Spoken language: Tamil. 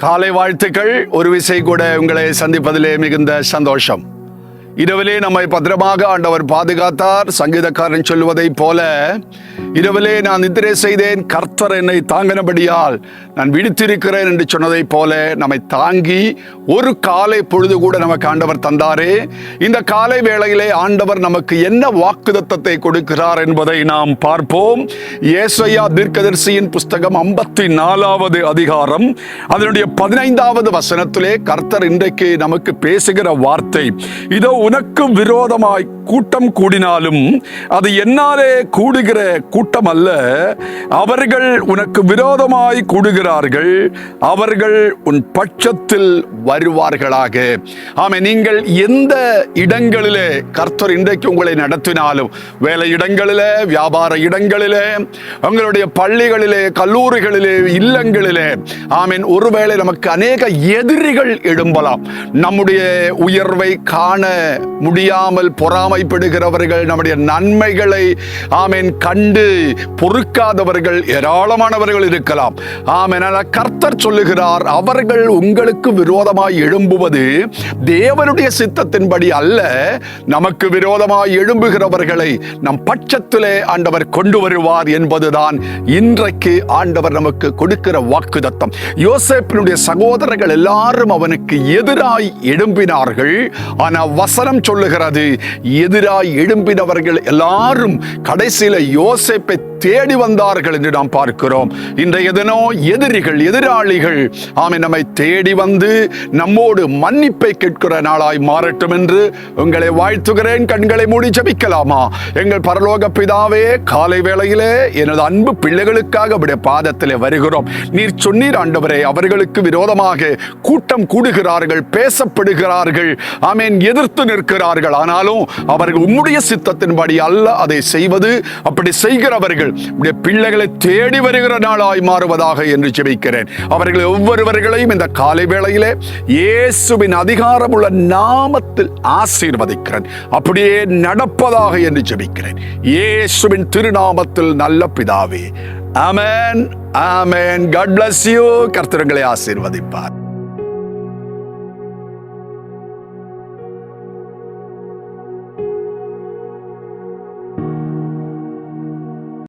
காலை வாழ்த்துக்கள். ஒரு விசை கூட உங்களை சந்திப்பதிலே மிகுந்த சந்தோஷம். இரவிலே நம்மை பத்திரமாக ஆண்டவர் பாதுகாத்தார். சங்கீதக்காரன் சொல்வதைப் போல, இரவிலே நான் நித்திரை செய்தேன், கர்த்தர் என்னை தாங்கினபடியால் நான் விழித்திருக்கிறேன் என்று சொன்னதைப் போல நம்மை தாங்கி ஒரு காலை பொழுது கூட நமக்கு ஆண்டவர் தந்தாரே. இந்த காலை வேளையிலே ஆண்டவர் நமக்கு என்ன வாக்குத்தத்தத்தை கொடுக்கிறார் என்பதை நாம் பார்ப்போம். ஏசாயா தீர்க்கதரிசியின் புஸ்தகம் 54வது அதிகாரம் அதனுடைய 15வது வசனத்திலே கர்த்தர் இன்றைக்கு நமக்கு பேசுகிற வார்த்தை இதோ, உனக்கு விரோதமாய் கூட்டம் கூடினாலும் அது என்னாலே கூடுகிற கூட்டம் அல்ல, அவர்கள் உனக்கு விரோதமாய் கூடுகிறார்கள், அவர்கள் உன் பட்சத்தில் வருவார்களாக. ஆமே, நீங்கள் எந்த இடங்களிலே கர்த்தர் இன்றைக்கு உங்களை நடத்தினாலும், வேலை இடங்களிலே, வியாபார இடங்களிலே, உங்களுடைய பள்ளிகளிலே, கல்லூரிகளிலே, இல்லங்களிலே, ஆமீன், ஒருவேளை நமக்கு அநேக எதிரிகள் எழும்பலாம். நம்முடைய உயர்வை காண முடியாமல் பொறாமைப்படுகிறவர்கள், நம்முடைய நன்மைகளை ஆமீன் கண்டு பொறுக்காதவர்கள் ஏராளமானவர்கள் இருக்கலாம். ஆமீன். கர்த்தர் சொல்லுகிறார், அவர்கள் உங்களுக்கு விரோதமாய் எழும்புவது தேவனுடைய சித்தத்தின்படி அல்ல, நமக்கு விரோதமாய் எழும்புகிறவர்களை நம் பட்சத்திலே ஆண்டவர் கொண்டு வருவார் என்பதுதான் இன்றைக்கு ஆண்டவர் நமக்கு கொடுக்கிற வாக்குத்தத்தம். யோசேப்பினுடைய சகோதரர்கள் எல்லாரும் அவனுக்கு எதிராய் எழும்பினார்கள். ஆனால் வசனம் சொல்லுகிறது, எதிராய் எழும்பினவர்கள் எல்லாரும் கடைசியில யோசேப்பை தேடி வந்தார்கள் என்று நாம் பார்க்கிறோம். இன்றைய தினம் எதிரிகள், எதிராளிகள் ஆமென் நம்மை தேடி வந்து நம்மோடு மன்னிப்பை கேட்கிற நாளாய் மாறட்டும் என்று உங்களை வாழ்த்துகிறேன். கண்களை மூடி ஜெபிக்கலாமா? எங்கள் பரலோக பிதாவே, காலை வேளையிலே எனது அன்பு பிள்ளைகளுக்காக உடைய பாதத்திலே வருகிறோம். நீர் சொன்னீர் ஆண்டவரே, அவர்களுக்கு விரோதமாக கூட்டம் கூடுகிறார்கள், பேசப்படுகிறார்கள், ஆமென், எதிர்த்து நிற்கிறார்கள். ஆனாலும் அவர்கள் உம்முடைய சித்தத்தின்படி அல்ல அதை செய்வது. அப்படி செய்கிறவர்கள் உடைய பிள்ளைகளை தேடி வருகிற நாளாய் மாறுவதாக என்று ஜெபிக்கிறேன். அவர்கள் ஒவ்வொருவர்களையும் இந்த காலை வேளையிலே இயேசுவின் அதிகாரமுள்ள நாமத்தில் ஆசீர்வதிக்கிறேன். அப்படியே நடப்பதாக என்று ஜெபிக்கிறேன். இயேசுவின் திருநாமத்தில் நல்ல பிதாவே. ஆமென், ஆமென். God bless you. கர்த்தர் உங்களை ஆசீர்வதிப்பார்.